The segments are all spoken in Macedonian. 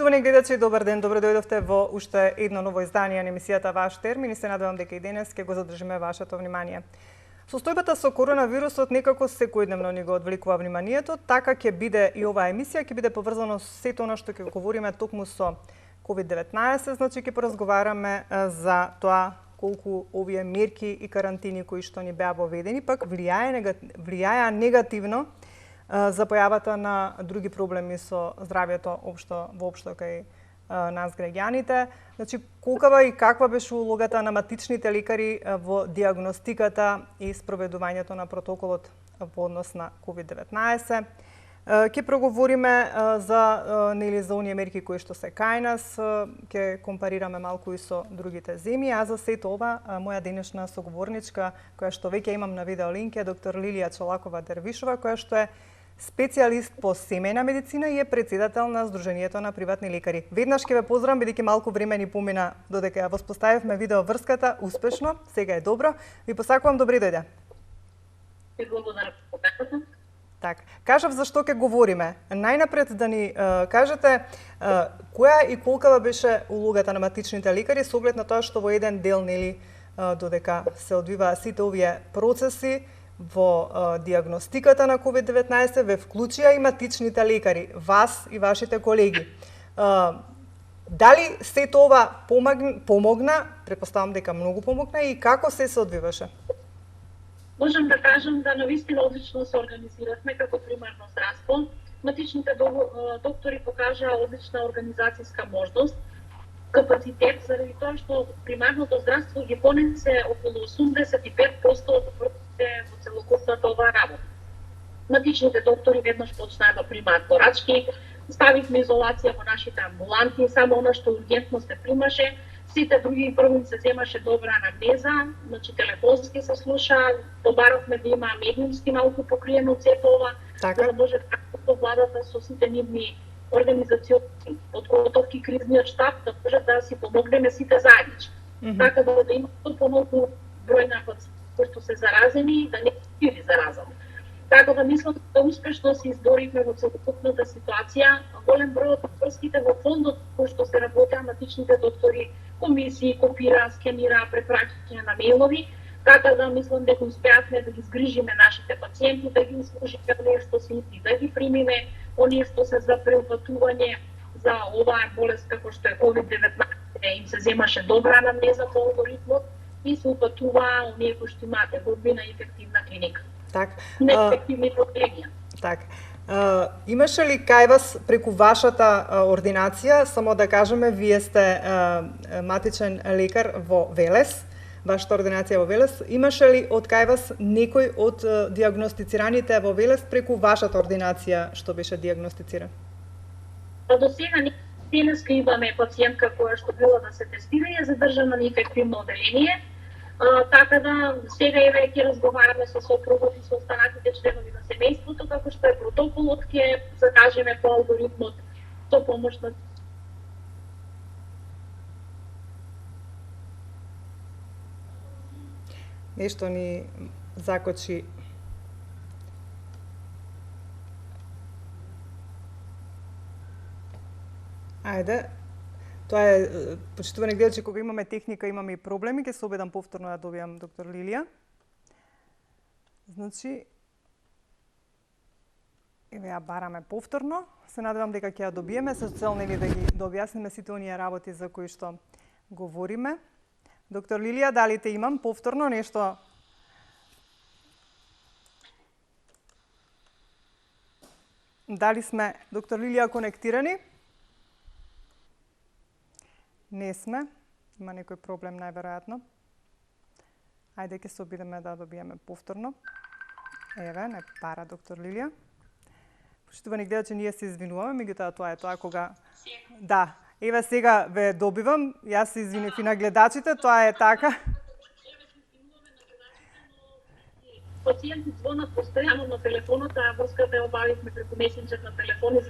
Почитувани гледачи, добар ден, добро дојдовте во уште едно ново издание на емисијата Ваш термин и се надевам дека и денес ќе го задржиме вашето внимание. Состојбата со коронавирусот некако секојдневно ни го одвлекува вниманието, така ќе биде и оваа емисија, ќе биде поврзано со сето она што ќе говориме токму со COVID-19, значи ќе поразговараме за тоа колку овие мерки и карантини кои што ни беа воведени пак влијаја негативно за појавата на други проблеми со здравјето воопшто кај нас граѓаните. Значи, колкава и каква беше улогата на матичните лекари во диагностиката и спроведувањето на протоколот во однос на COVID-19. Ќе проговориме за оние мерки кои што се кај нас, ќе компарираме малку и со другите земји, а за сето ова моја денешна соговорничка, која што веќе имам на видеолинк, е доктор Лилија Чолакова-Дервишова, која што е специјалист по семејна медицина и е председател на Сдруженијето на приватни лекари. Веднаш ќе ве поздравам, бидејќи малку време ни помина додека ја воспоставивме видео врската успешно, сега е добро. Ви посакувам добри дојде. Благодарам. Так, кажав за што ќе говориме. Најнапред да ни кажете која и колкава беше улогата на матичните лекари со оглед на тоа што во еден дел додека се одвиваа сите овие процеси во диагностиката на COVID-19 ве вклучија и матичните лекари, вас и вашите колеги. Дали сето ова помогна? Претпоставам дека многу помогна и како се одвиваше? Можам да кажам да навистина одлично се организирахме како примарно здравство. Матичните доктори покажаа одлична организацијска можност, капацитет, заради тоа што примарното здравство ги понесе околу 85% од во целокупната оваа работа. Матичните доктори веднаш почнаа да примаат порачки, ставивме изолација во нашите амбуланти, само она што ургентно се примаше, сите други прво се земаше добра анамнеза, значи телефонски се слуша, добаравме да има медиумски малку покриено цето ова, за да може како владата со сите нивни организациони подготовки кризниот штаб да може да си помогнеме сите заеднички. Така да има помалку број на пациенти кои што се заразени да не биде заразени. Така да мислам да успешно се изборивме во целокупната ситуација. Голем број од врските во фондот кои што се работеа матичните доктори, комисии, копира, скенира, препраќање на мејлови, така да мислам дека успеавме да ги згрижиме нашите пациенти, да ги услужиме оние што се ити, да ги примиме, оние што се за преупатување за оваа болест како што е COVID-19, им се земаше добра анамнеза по алгоритмот и се упатуваа оние кои што имаат еборбина и ефективна клиника. Так. Неефективни продлегија. Так. Имаше ли кај вас преку вашата ординација, само да кажеме, вие сте матичен лекар во Велес, вашата ординација во Велес, имаше ли од кај вас некој од диагностицираните во Велес преку вашата ординација што беше диагностициран? До сега денеска имаме пациентка која што била да се тестира и е задржана на инфективно оделение. Така да сега еве ќе разговараме со сопругот и со останатите членови на семејството како што е протоколот, ќе закажеме по алгоритмот со помош на нешто ни закочи. Ајде. Тоа е, почитувани гледачи, кога имаме техника, имаме и проблеми, ќе се обидам повторно да добијам доктор Лилија. Значи, еве ја бараме повторно, се надевам дека ќе ја добиеме, со цел да објасниме сите оние работи за кои што говориме. Доктор Лилија, дали те имам повторно нешто? Дали сме, доктор Лилија, конектирани? Не сме. Има некој проблем, најверојатно. Ајде, ќе се обидеме да добиеме повторно. Еве, не пара доктор Лилија. Почитувани гледачи, ние се извинуваме, меѓутоа тоа е тоа кога... Да, еве сега ве добивам. Јас се извинив и на гледачите, тоа е така. Пациенти звонат постојано на телефонот, а врската ја обавивме преку месенџер на телефони.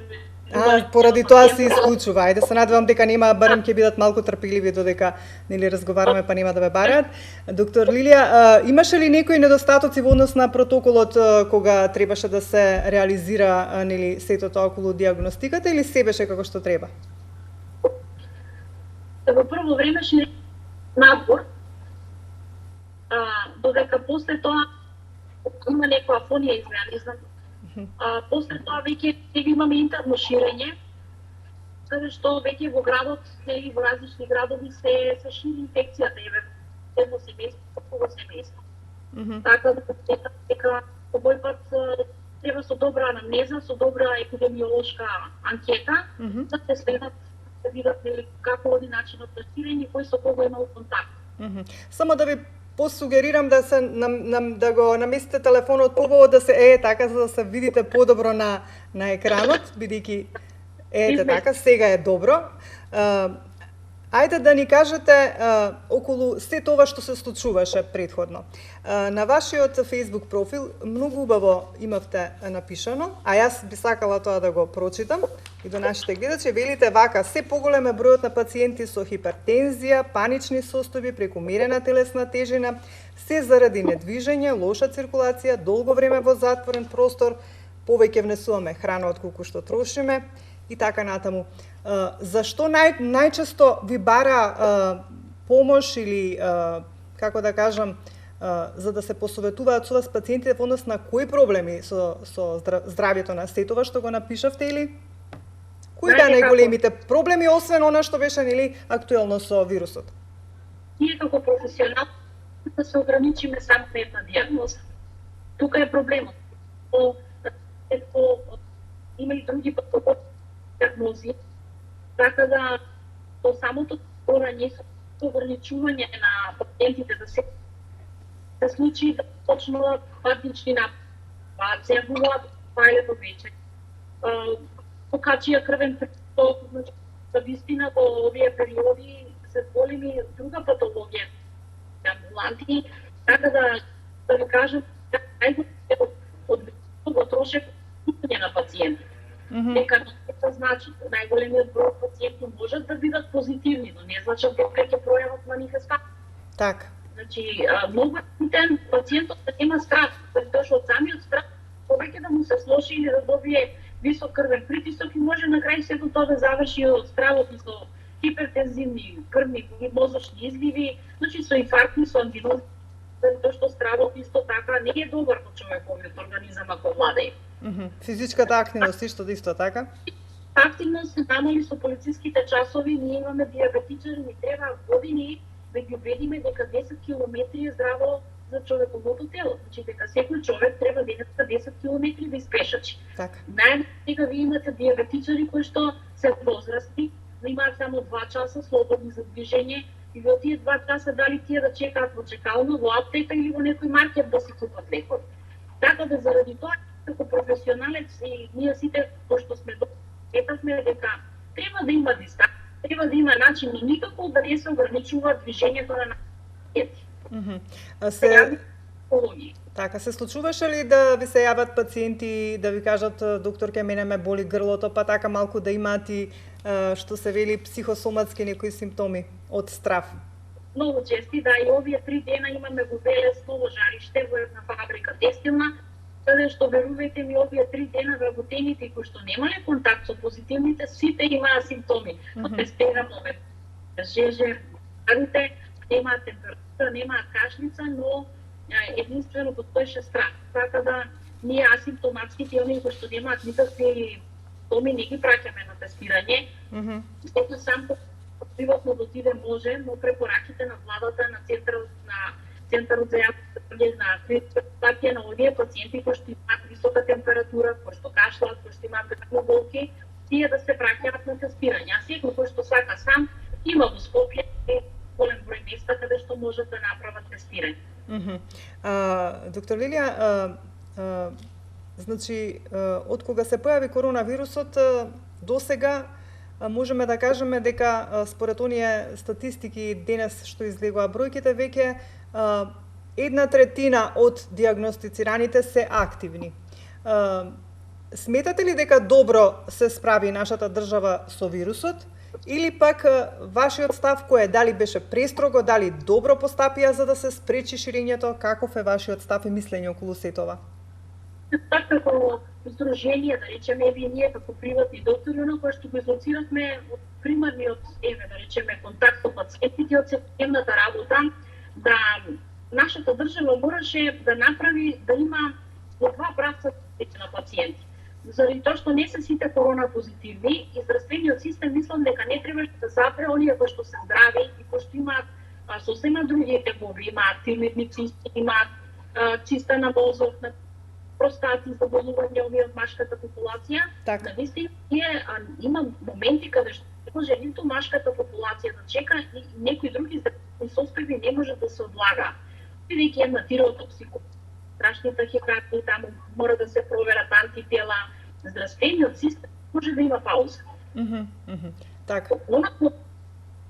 Поради тоа се исклучува. Ајде се надевам дека нема, барем ќе бидат малку трпеливи додека нели разговараме, па нема да ве бараат. Доктор Лилија, имаше ли некои недостатоци во однос на протоколот кога требаше да се реализира нели сето тоа околу диагностиката или се беше како што треба? Во прво време шири надвор, додека после тоа има некоја фонија изгледа, не знам. После тоа веќе имаме интерно ширење, каде што веќе во градот, нели во различни градови се шири инфекцијата, едно семејство, друго семејство. Така да дека овој пат треба со добра анамнеза, со добра епидемиолошка анкета, да се следат да видат нели како оди начинот на ширење, кој со кого имал контакт. Само да ви посугерирам да се да го наместите телефонот побаво да се така за да се видите подобро на екранот, бидејќи така сега е добро. Ајде да ни кажете околу се тоа што се случуваше претходно. На вашиот Facebook профил многу убаво имавте напишано, а јас би сакала тоа да го прочитам и до нашите гледачи. Велите вака: се поголем е бројот на пациенти со хипертензија, панични состојби, прекумерена телесна тежина, се заради недвижење, лоша циркулација, долго време во затворен простор, повеќе внесуваме храна отколку што трошиме и така натаму. Зашто најчесто ви бара помош или, како да кажам, за да се посоветуваат со вас пациентите во однос на кои проблеми со здравјето на сетова што го напишавте или? Кои да најголемите проблеми, освен она што беше нели актуелно со вирусот? Ние како професионал да се ограничиме само на една дијагноза. Тука е проблемот. Има и други дијагнози, така да со самото тестирање, со ограничување на пациентите да се случи да почнуваат патични нападки, цевува, пајле до вечер, покачија крвен приток, значи, за вистина во овие периоди се големи друга патологија, амбуланти, така да ви кажам, најголемиот од го трошек на пациенти. Дека тоа значи најголемиот број пациенти можат да бидат позитивни, но не значи дека ќе пројават манифестации. Така. Значи, многу е пациентот да нема страх, затоа што од самиот страх повеќе да му се слоши или да добие висок крвен притисок и може на крај сето тоа да заврши од стравот и со хипертензивни крвни и мозочни изливи, значи со инфаркти, со ангинози, затоа што стравот исто така не е добар во човековиот организам ако владее. Физичката активност исто така? Активност се намали со полициските часови, ние имаме диабетичари, ни треба години да ги убедиме дека 10 километри е здраво за човековото тело. Значи дека секој човек треба денеска 10 километри да испешачи. Така. Најмногу вие имате диабетичари кои што се возрастни, имаат само 2 часа слободни за движење и во тие 2 часа дали тие да чекаат во чекална, во аптека или во некој маркет да си купат лекови. Така да заради тоа како професионалец и ние сите пошто сме сметавме дека треба да има дистанца, треба да има начин, но никако да не се ограничува движењето на пациенти. Така, се случуваше ли да ви се јават пациенти да ви кажат докторке, мене ме боли грлото, па така малку да имаат и што се вели психосоматски некои симптоми од страв? Многу чести, да, и овие 3 дена имаме во Велес ново жариште во една фабрика текстилна, каде што верувајте ми овие 3 дена вработените кои што немале контакт со позитивните, сите имаа симптоми. Тестира момент, жеже, парите, немаат температура, немаат кашлица, но единствено постоеше страх. Така да ние асимптоматските, оние кои што немаат никакви симптоми, не ги праќаме на тестирање. Ето сам приватно да отиде може, но препораките на владата, на Центарот за јавно на акредитација на овие пациенти кои што имаат висока температура, кои што кашлат, кои што имаат гръдни болки, тие да се праќаат на тестирање. А секој кој што сака сам, има во Скопје голем број места каде што можат да направат тестирање. Доктор Лилија, значи, од кога се појави коронавирусот, до сега можеме да кажеме дека според оние статистики денес што излегува бројките, веќе 1/3 од диагностицираните се активни. Сметате ли дека добро се справи нашата држава со вирусот? Или пак вашиот став кој е, дали беше престрого, дали добро постапија за да се спречи ширењето? Каков е вашиот став и мислење околу сетова? Така како здружение, да речеме, еве ние како приватни доктори, оно кое што го излоциравме од примарниот, еве да речеме, контакт со пациентите од секојдневната работа, да нашата држава мораше да направи да има во два правца на пациенти. Заради тоа што не се сите корона позитивни и здравствениот систем мислам дека не требаше да запре оние кои што се здрави и кои што имаат сосема други тегоби, имаат тироидни цисти, имаат циста на мозок, на простати, заболувања од машката популација. Така. Навистина има моменти каде што не може ниту машката популација да чека и некои други здравствени состојби не може да се одлагаат. Бидејќи една тиротоксикоз, страшни тахикардии, таму мора да се проверат антитела, здравствениот систем може да има пауза. Така.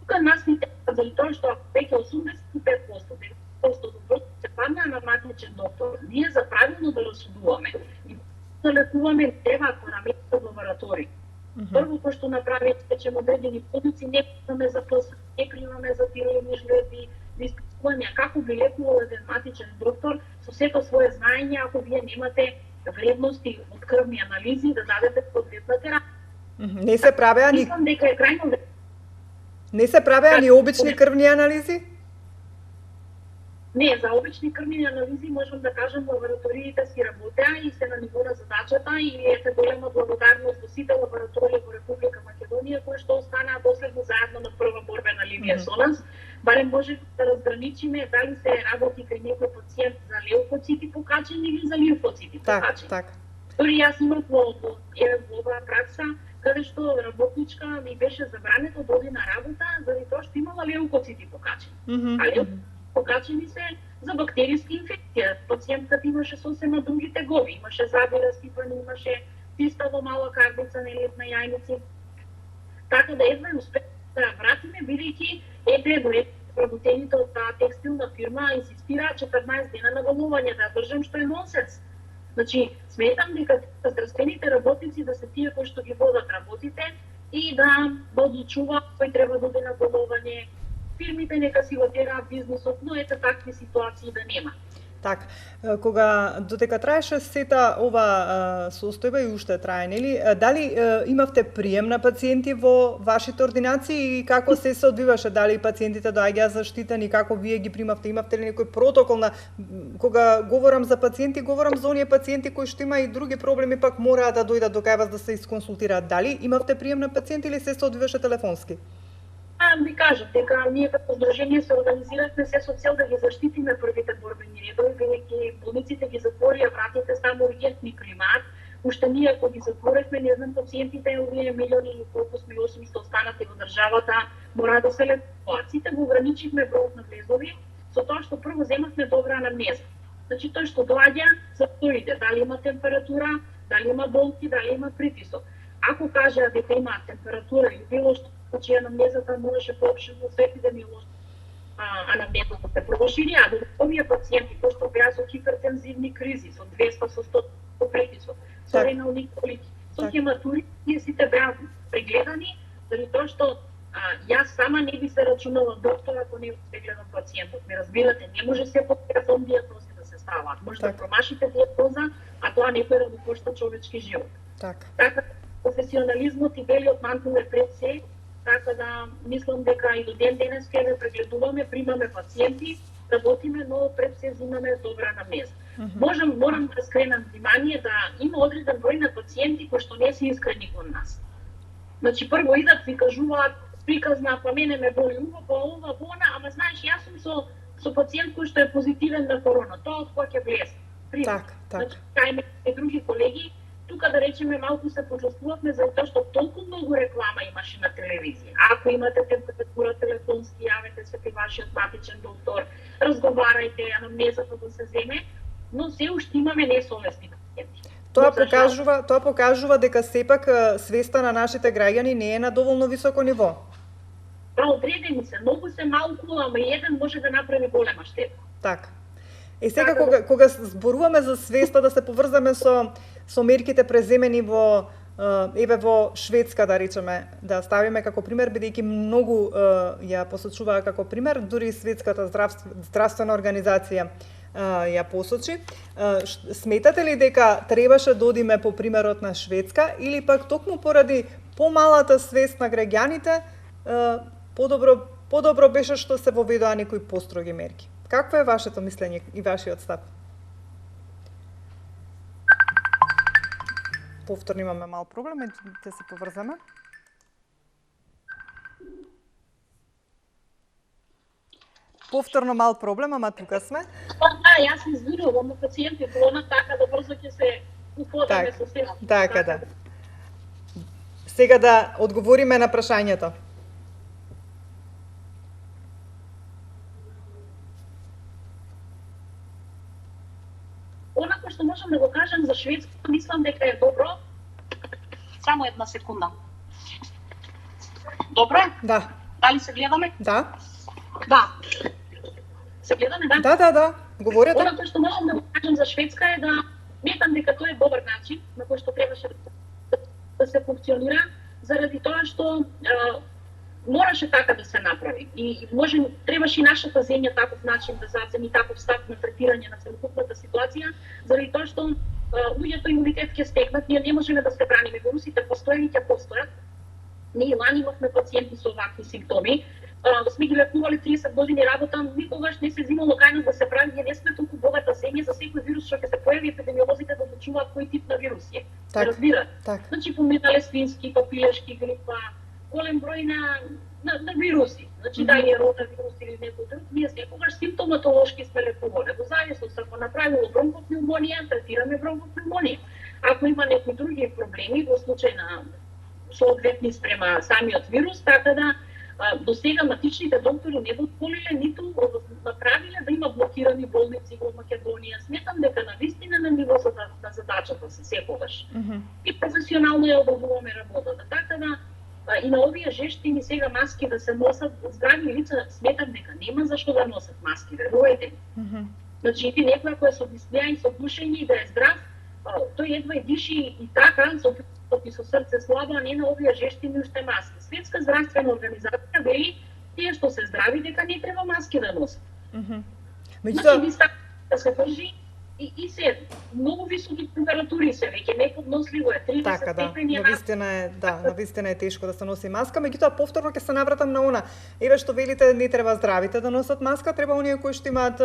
Тука нас ни треба заради тоа што ако веќе 85% се падна на матичен доктор, ние за правилно да расудуваме и да лекуваме треба параметри од лабораторија. Прво кој што направи речеме одредени подуци, не примаме за ПС, не примаме за тироидни жлеби, испитувања како би лекувал еден матичен доктор со сето свое знаење, ако вие немате вредности од крвни анализи да дадете подредна терапија. Не се правеа ни Мислам дека е крајно Не се правеа ни обични крвни анализи? Не, за обични крвни анализи можам да кажам лабораториите си работеа и се на ниво на задачата и ете голема благодарност до сите лаборатории во Република Македонија кои што останаа доследно заедно на прва борбена линија со нас. Барем може да разграничиме дали се работи кај некој пациент за леукоцити покачени или за лимфоцити покачени. Так. Дори јас имам во оваа пракса каде што работничка ми беше забрането да оди на работа заради тоа што имала леукоцити покачени. А покачени се за бактериски инфекција. Пациентката имаше сосема други тегоби, имаше заби разсипани, имаше циста во мала кардица на јајници. Така да едва успеа да ја вратиме, бидејќи работените од таа текстилна фирма инсистираа 14 дена на болување да ја држам, што е нонсенс. Значи, сметам дека здравствените работници да се тие кои што ги водат работите и да одлучуваат кој треба да оди на болување. Фирмите нека си го тераат бизнисот, но ете такви ситуации да нема. Так, кога додека траеше сета ова состојба и уште трае, нели? Дали имавте прием на пациенти во вашите ординации и како се одвиваше? Дали пациентите доаѓаа заштитени, како вие ги примавте? Имавте ли некој протокол на кога говорам за пациенти, говорам за оние пациенти кои што има и други проблеми, пак мораат да дојдат до кај вас да се исконсултираат? Дали имавте прием на пациенти или се одвиваше телефонски? Ви кажам дека ние како здружение се организиравме се со цел да ги заштитиме првите борбени редови, бидејќи болниците ги затворија вратите само ургентни примаат. Уште ние ако ги затворевме, не знам пациентите, овие милиони или колку сме 800 останати во државата, мора да се лекуваат. Сите го ограничивме бројот на влезови со тоа што прво земавме добра анамнеза. Значи тој што доаѓа, за тоите, дали има температура, дали има болки, дали има притисок. Ако кажа дека има температура или било што, значи анамнезата можеше поопширно со епидемиолошка анамнезата се прошири, а овие пациенти кои што беа со хипертензивни кризи, со 200, со 100 притисок, со ренални колики, со хематури, тие сите беа прегледани, заради тоа што јас сама не би се рачунала доктор ако не прегледам пациентот. Ме разбирате, не може се по-телефон диагнози да се ставаат. Може да промашите диагноза, а тоа некој да го кошта човечки живот. Така, професионализмот и белиот мантил е пред се. Така да мислам дека и до ден денес ќе ве прегледуваме, примаме пациенти, работиме, но пред се взимаме добра анамнеза. Морам да скренам внимание да има одреден број на пациенти кои што не се искрени кон нас. Значи прво идат ви кажуваат приказна, па мене ме боли уво, па ова, па она, ама знаеш јас сум со пациент кој што е позитивен на корона, тоа од кој ќе влезе. Так. Значи, кај и други колеги, тука да речеме малку се почувствувавме за тоа што толку многу реклама имаше на телевизија. Ако имате температура телефонски, јавете се кај вашиот матичен доктор, разговарајте, анамнезата да се земе, но се уште имаме несовесни пациенти. Тоа покажува дека сепак свеста на нашите граѓани не е на доволно високо ниво. Одредени се, многу се малку, ама еден може да направи голема штета. Така. Сега кога зборуваме за свеста да се поврзаме со мерките преземени во Шведска, да речеме, да ставиме како пример, бидејќи многу ја посочуваа како пример, дури Светската здравствена организација. ја посочи. Сметате ли дека требаше да одиме по примерот на Шведска или пак токму поради помалата свест на граѓаните подобро беше што се воведоа некои построги мерки? Какво е вашето мислење и вашиот став? Повторно имаме мал проблем, ќе се поврзаме. Повторно мал проблем, ама тука сме. Да, јас се извинувам, но пациенти клона така да брзо ќе се уподаме со се. Така да. Сега да одговориме на прашањето. Онако што можам да го кажам за Шведска, мислам дека е добро. Само една секунда. Добро? Да. Дали се гледаме? Да. Да. Се гледаме, да? Да. Говорете. Онако што можам да го кажам за Шведска е да сметам дека тоа е добар начин на кој што требаше да се функционира, заради тоа што мораше така да се направи. И требаше и нашата земја таков начин да заземи таков став на третирање на целокупната ситуација, заради тоа што луѓето имунитет ќе стекнат, ние не можеме да се браниме, вирусите постојани ќе постојат. Ние лани имавме пациенти со вакви симптоми, сме ги лекували 30 години работа, никогаш не се взимало кај нас да се прави, ние не сме толку богата земја за секој вирус што ќе се појави, епидемиолозите да одлучуваат кој тип на вирус е. Се разбира. Значи поминале свински, папилешки грипа, голем број на вируси. Значи дали е ротавирус или некој друг, ние секогаш симптоматолошки сме лекувале. Во зависност ако направило бронхопневмонија, третираме бронхопневмонија. Ако има некои други проблеми во случај на соодветни спрема самиот вирус, така да до сега матичните доктори не дозволиле ниту направиле да има блокирани болници во Македонија. Сметам дека навистина на ниво на задачата се секогаш. И професионално ја обавуваме работата. Така да и на овие жештини сега маски да се носат, здрави лица сметам дека нема зашто да носат маски, верувајте ми. Значи и некој кој е со диспнеа и со душење и да е здрав, тој едва и диши и така, со срце слабо, а не на овие жештини уште маски. Светска здравствена организација вели тие што се здрави дека не треба маски да носат. Значи да се држи и се многу високи температури се веќе неподносливо е 30 така, степени. Навистина е тешко да се носи маска, меѓутоа повторно ќе се навратам на она. Еве што велите не треба здравите да носат маска, треба оние кои што имаат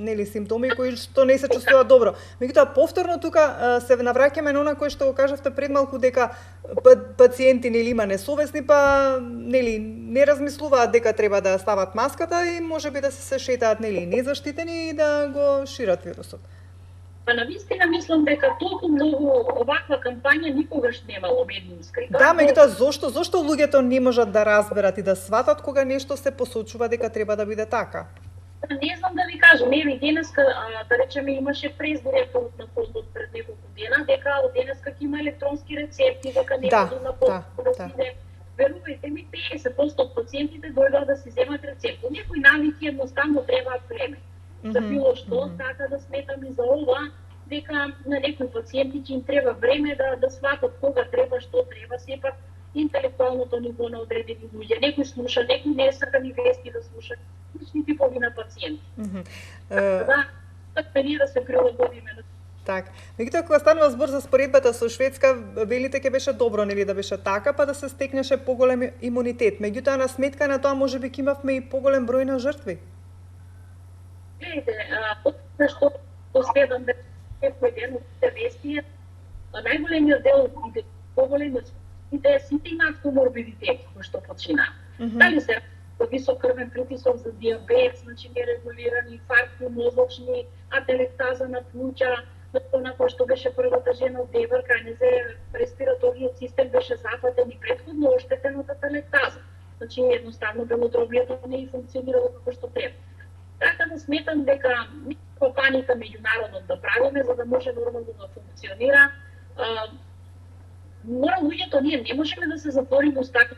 нели симптоми кои што не се чувствуваат добро. Меѓутоа повторно тука се навраќаме на она кој што го кажавте пред малку дека пациенти нели има несовесни па нели не размислуваат дека треба да стават маската и можеби да се шетаат нели незаштитени и да го шират вирусот. Па навистина мислам дека толку многу оваква кампања никогаш немало медиумска. Да, меѓутоа зошто луѓето не можат да разберат и да сватат кога нешто се посочува дека треба да биде така? Не знам да ви кажам, еве денеска да речеме имаше прес-директорот на фондот пред неколку дена дека од денеска ќе има електронски рецепти, дека не може на да се иде. Верувајте ми, 50% од пациентите дојдоа да си земат рецепт. Некои навики едноставно требаат време. За било што, така да сметам и за ова, дека на некои пациенти ќе им треба време да сватат кога треба, што треба, сепак интелектуалното ниво на одредени луѓе. Некој слуша, некој не сака ни вести да слуша, лични типови на пациенти. Така ние да се прилагодиме на така. Меѓутоа кога станува збор за споредбата со Шведска, велите ќе беше добро нели да беше така, па да се стекнеше поголем имунитет. Меѓутоа на сметка на тоа можеби ќе имавме и поголем број на жртви. Гледайте, што следам дека некој ден од вести, најголемиот дел и поголемиот сите имаат коморбидитети кои што почина. Дали се висок крвен притисок за диабет, значи нерегулирани инфаркти мозочни, ателектаза на плуќа, на кој што беше првата жена од Девер, кај незе респираторниот систем беше зафатен и претходно оштетен од ателектаза. Значи едноставно белодробието не функционирало како што треба. Така да сметам дека никаква паника меѓународно да правиме за да може нормално да функционира. Мора луѓето, ние не можеме да се затвориме устата.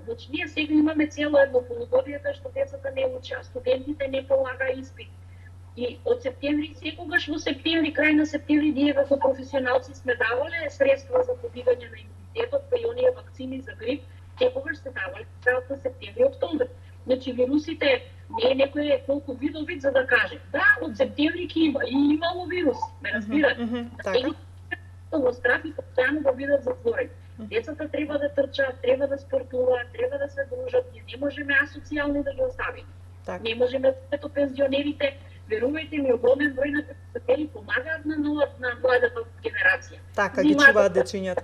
Значи ние сега имаме цело едно полугодие што децата не учат, студентите не полагаа испит. И од септември, секогаш во септември, крај на септември, ние како професионалци сме давале средства за подигање на имунитетот, па и оние вакцини за грип, секогаш се давале крајот на септември и октомври. Значи вирусите Не е некој толку видовит за да каже. Да, од септември имало вирус, ме разбирате. Така. Во страф и постојано да бидат затворени. Децата треба да трчаат, треба да спортуваат, треба да се дружат, ние не можеме асоцијални да ги оставиме. Так. Не можеме ето пензионерите, верувајте ми, огромен број на пензионери помагаат на младата генерација. Така ги чуваат дечињата.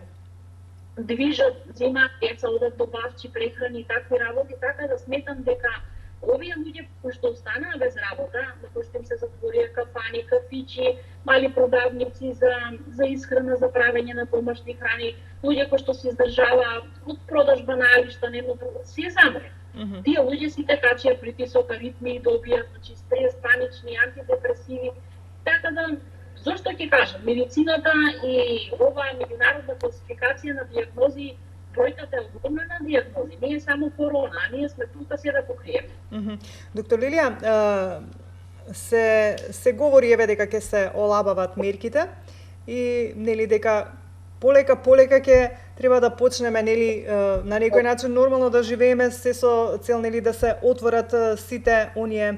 Движат, земаат деца, одат добавчи, прехрани и такви работи, така да сметам дека овие луѓе кои што останаа без работа, на кои што им се затворија кафани, кафичи, мали продавници за исхрана, за правење на помошни храни, луѓе кои што се издржаваа од продажба на алишта, се замре. Тие луѓе сите качија притисок, аритми, добијат, значи стрес, панични, антидепресиви, така да зошто ќе кажам, медицината и оваа меѓународна класификација на дијагнози, бројката е огромна на дијагнози, не е само корона, а ние сме тука се да покриеме. Доктор Лилија, се говори еве дека ќе се олабават мерките и нели дека полека ќе треба да почнеме нели на некој начин нормално да живееме се со цел нели да се отворат сите оние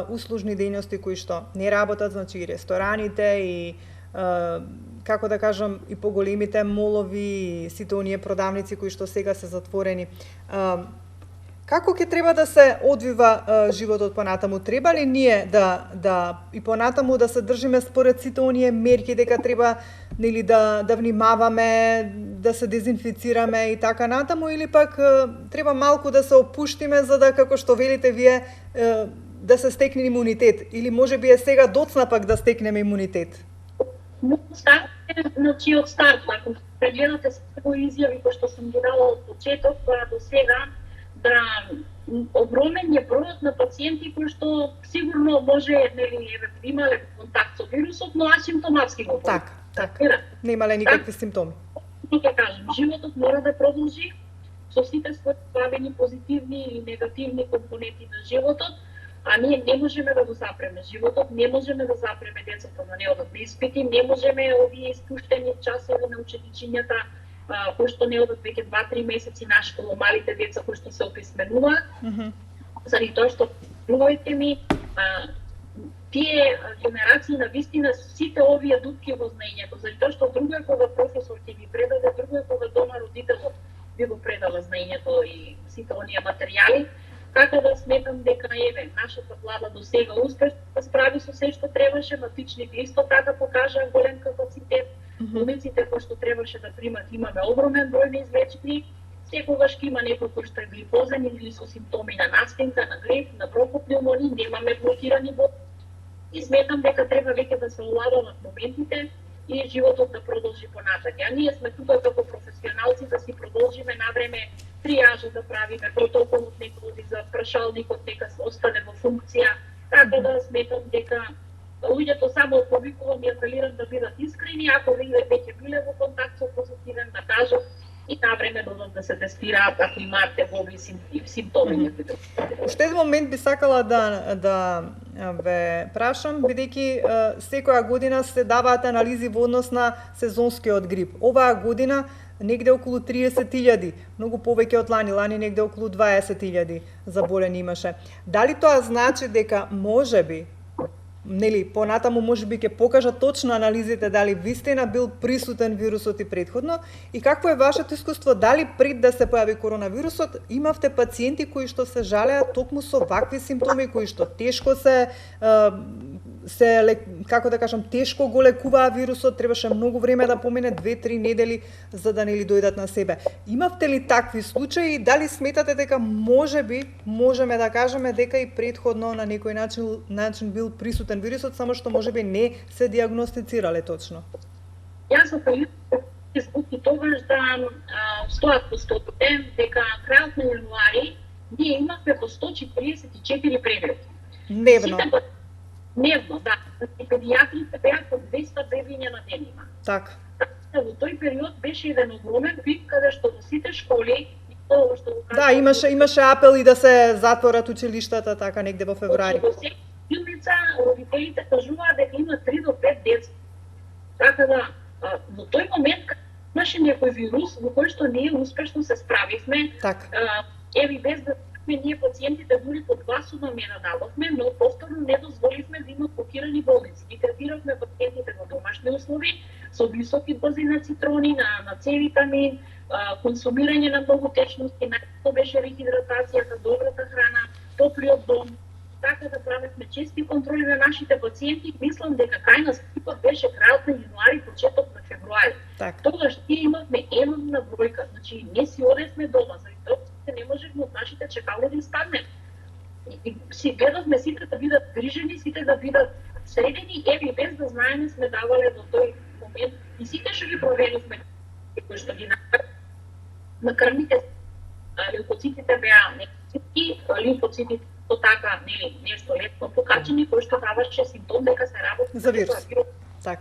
услужни дејности кои што не работат, значи и рестораните и како да кажам и поголемите молови и сите оние продавници кои што сега се затворени. Како ќе треба да се одвива животот понатаму? Треба ли ние да и понатаму да се држиме според сите оние мерки дека треба нели да внимаваме, да се дезинфицираме и така натаму, или пак треба малку да се опуштиме за да, како што велите вие, да се стекне имунитет, или можеби е сега доцна пак да стекнеме имунитет? Значи од старт, ако прегледате секој изјави кои што сум ги дала од почеток до сега, да огромен е бројот на пациенти кои што сигурно може нели имале контакт со вирусот, но асимптоматски го така. Немале никакви симптоми. Ќе кажам, животот мора да продолжи со сите своји славени позитивни или негативни компоненти на животот, а ние не можеме да го запреме животот, не можеме да запреме децата да не одат на испити, не можеме овие испуштени часови на ученичињата кои што не одат веќе 2-3 месеци на школа, малите деца кои што се описменуваат, заради тоа што, верувајте ми, тие генерации на вистина сите овие дупки во знаењето, заради тоа што друго е кога професор ќе ги предаде, друго е кога дома родителот би го предала знаењето и сите оние материјали, така да сметам дека еве нашата влада до сега успешно да справи со се што требаше, матичните исто така покажаа голем капацитет. Болниците кои што требаше да примат, имаме огромен број на излечени, секогаш ќе има некој кој што е глифозен или со симптоми на настинка, на грип, на бронхопневмонија, немаме блокирани болници. И сметам дека треба веќе да се улавуваат моментите и животот да продолжи понатака. А ние сме тука како професионалци да си продолжиме на време триажа да правиме, протоколот некој за прашалникот нека остане во функција, така да сметам дека луѓето само повикувам и апелирам да бидат искрени, ако веќе биле во контакт со позитивен, да кажат и на време додат да се тестираат ако имаат тегови симптоми. Уште еден момент би сакала да ве прашам, бидејќи секоја година се даваат анализи во однос на сезонскиот грип. Оваа година негде околу 30.000, многу повеќе од лани, лани негде околу 20.000 заболени имаше. Дали тоа значи дека можеби нели понатаму можеби ќе покажа точно анализите дали вистина бил присутен вирусот и претходно, и какво е вашето искуство, дали пред да се појави коронавирусот имавте пациенти кои што се жалеа токму со вакви симптоми, кои што тешко како да кажам, тешко го лекуваа вирусот, требаше многу време да помине 2-3 недели за да нели дојдат на себе. Имавте ли такви случаи и дали сметате дека можеме да кажеме дека и претходно на некој начин бил присутен вирусот, само што можеби не се диагностицирале точно? Јас апелирам и тогаш да стојат по стотите дека крајот на јануари ние имавме по 144 прегледи. Дневно, да. Педијатрите беа по 200 бебиња на ден има. Така. Во тој период беше еден огромен пик каде што во сите школи да, имаше апел и да се затворат училиштата така негде во февруари. Во секоја училница родителите кажуваа дека има 3 до 5 деца. Така да во тој момент имаше некој вирус во кој што ние успешно се справивме. Так. Еви без да направивме ние пациентите дури под гласова мера дадовме, но повторно не дозволивме да има блокирани болници. Ги третиравме пациентите во домашни услови со високи дози на цитрони, на С витамин, консумирање на многу течности, најчесто беше рехидратацијата, добрата храна, топлиот дом. Така да правевме чести контроли на нашите пациенти. Мислам дека крај на спипот беше крајот на јануари, почеток на февруари. Тогаш ние имавме енормна бројка. Значи, не си одевме дома, заради тоа не можевме од нашите чекални да испаднеме. И си гледавме сите да бидат грижени, сите да бидат средени, еви без да знаеме сме давале до тој момент и сите што ги проверивме, кои што ги на крвните лимфоцитите беа негативни, лимфоцитите то така нешто лесно покачени, кој што даваше симптом дека се работи за вирус. Так.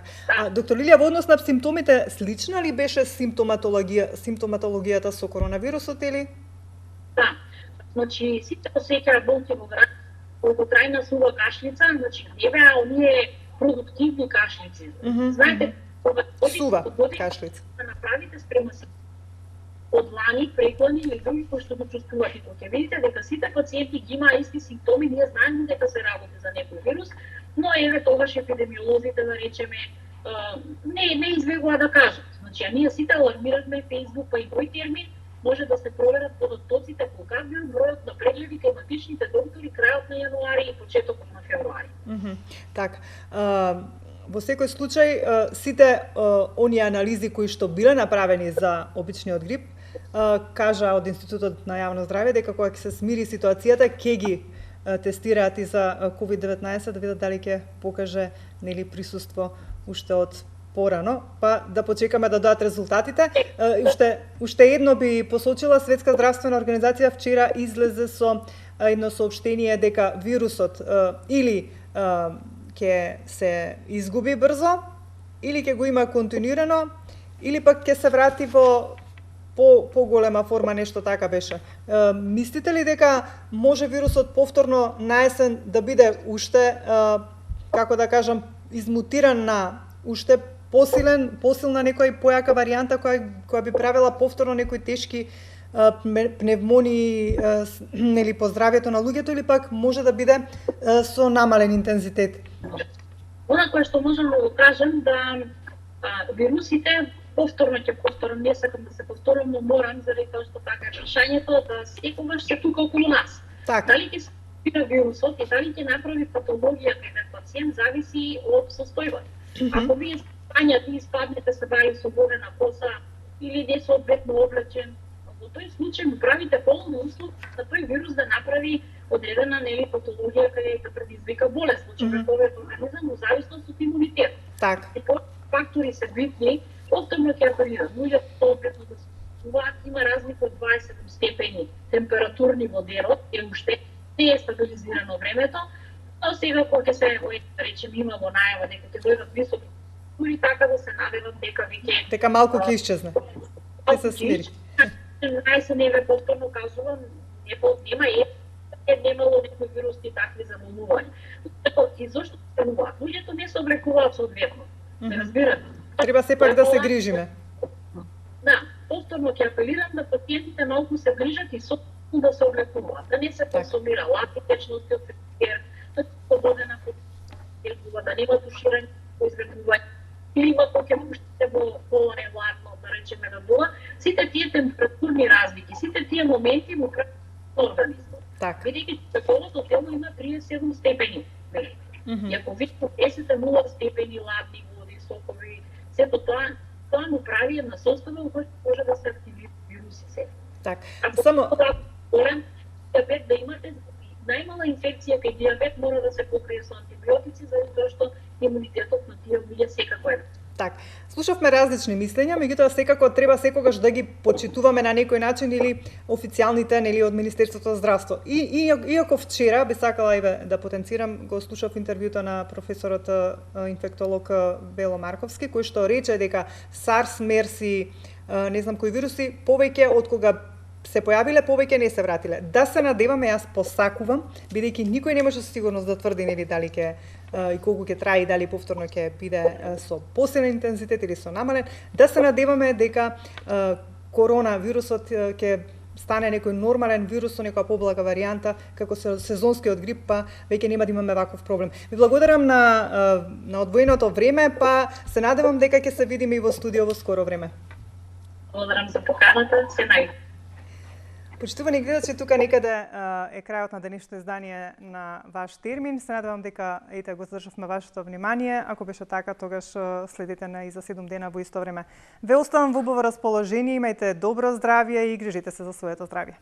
Доктор Лилија, во однос на симптомите, слична ли беше симптоматологијата со коронавирусот или? Да. Значи, сите осеќаа болки во град, колкотрајна сува кашлица, значи не беа оние продуктивни кашлици. Знаете, кога сува кашлица да направите спрема си од лани, преклани или други кои што го чувствувате, ќе видите дека сите пациенти ги имаа исти симптоми, ние знаеме дека се работи за некој вирус, но еве тогаш епидемиолозите, да речеме, не избегува да кажат. Значи, а ние сите алармиравме Facebook, па и број термин, може да се проверат подоците кога бил бројот на прегледи кај матичните доктори крајот на јануари и почетокот на февруари. Так, во секој случај, сите оние анализи кои што биле направени за обичниот грип, кажа од Институтот на јавно здравје дека кога ќе се смири ситуацијата, ќе ги тестираат и за COVID-19, да видат дали ќе покаже нели присуство уште од порано, па да почекаме да дојдат резултатите. Уште едно би посочила, Светска здравствена организација вчера излезе со едно соопштение дека вирусот или ќе се изгуби брзо, или ќе го има континуирано, или пак ќе се врати во поголема форма, нешто така беше. Мислите ли дека може вирусот повторно на есен да биде уште, како да кажам, измутиран на уште посилна некоја појака варијанта која би правила повторно некои тешки пневмонии нели по здравјето на луѓето, или пак може да биде со намален интензитет? Она кое што можам да го кажам, да вирусите повторно, не сакам да се повторам, но морам, заради тоа што така решањето да секогаш се тука околу нас. Так. Дали ќе се спира вирусот и дали ќе направи патологија кај пациент зависи од состојбата. Ако вие спањате и спаднете се дали со водена коса или несоодветно облечен, во тој случај му правите полно услуг на тој вирус да направи одредена патологија кај да предизвика болест, човековиот организам во зависност од имунитетот. Так. И фактори се битни. Повторно ќе апелирам, луѓето соодветно да се чуваат, има разлика од 27 степени температурни во денот, и уште не е стабилизирано времето, но сега кога ќе се, да речем, имамо најава дека ќе дојдат високи температури, така да се надевам дека веќе дека малку ќе исчезне. Ќе се смири. Најсен еве повторно кажувам, немало некои вирусни такви заболнувања. И зошто се стануваат? Луѓето не се облекуваат соодветно. Не разбирате? Треба сепак да се грижиме. Да, повторно ќе апелирам да пациентите малку се грижат и собствено да се облекуваат, да не се консумира лаки течности од фризер, да се свободена да нема туширање по изградување, или има кој пуштите во полоне владно, да речеме на дула, сите тие температурни разлики, сите тие моменти му прават организмот. Бидејќи човековото тело има 37 степени. И ако ви подесете 0 степени ладни води, сокови, сето тоа му прави една состава во која може да се активира вируси се. Так. Само диабет да имате најмала инфекција кај диабет мора да се покрие со антибиотици, заради тоа што имунитетот на тие луѓе секако е. Так, слушавме различни мислења, меѓутоа секако треба секогаш да ги почитуваме на некој начин или официјалните нели од Министерството за здравство. Иако вчера би сакала да потенцирам, го слушав интервјуто на професорот инфектолог Бело Марковски, кој што рече дека SARS, MERS и не знам кои вируси повеќе од кога се појавиле, повеќе не се вратиле. Да се надеваме, јас посакувам, бидејќи никој не може со сигурност да тврди нели дали ќе и колку ќе трае и дали повторно ќе биде со посилен интензитет или со намален, да се надеваме дека коронавирусот ќе стане некој нормален вирус со некоја поблага варијанта, како сезонскиот грип, па веќе нема да имаме ваков проблем. Ви благодарам на одвоеното време, па се надевам дека ќе се видиме и во студио во скоро време. Благодарам за поканата, се најдем. Почитувани гледачи, тука некаде е крајот на денешното издание на Ваш термин. Се надевам дека го задржавме вашето внимание. Ако беше така, тогаш следете на и за 7 дена во исто време. Ве оставам во убаво расположение, имајте добро здравје и грижите се за своето здравје.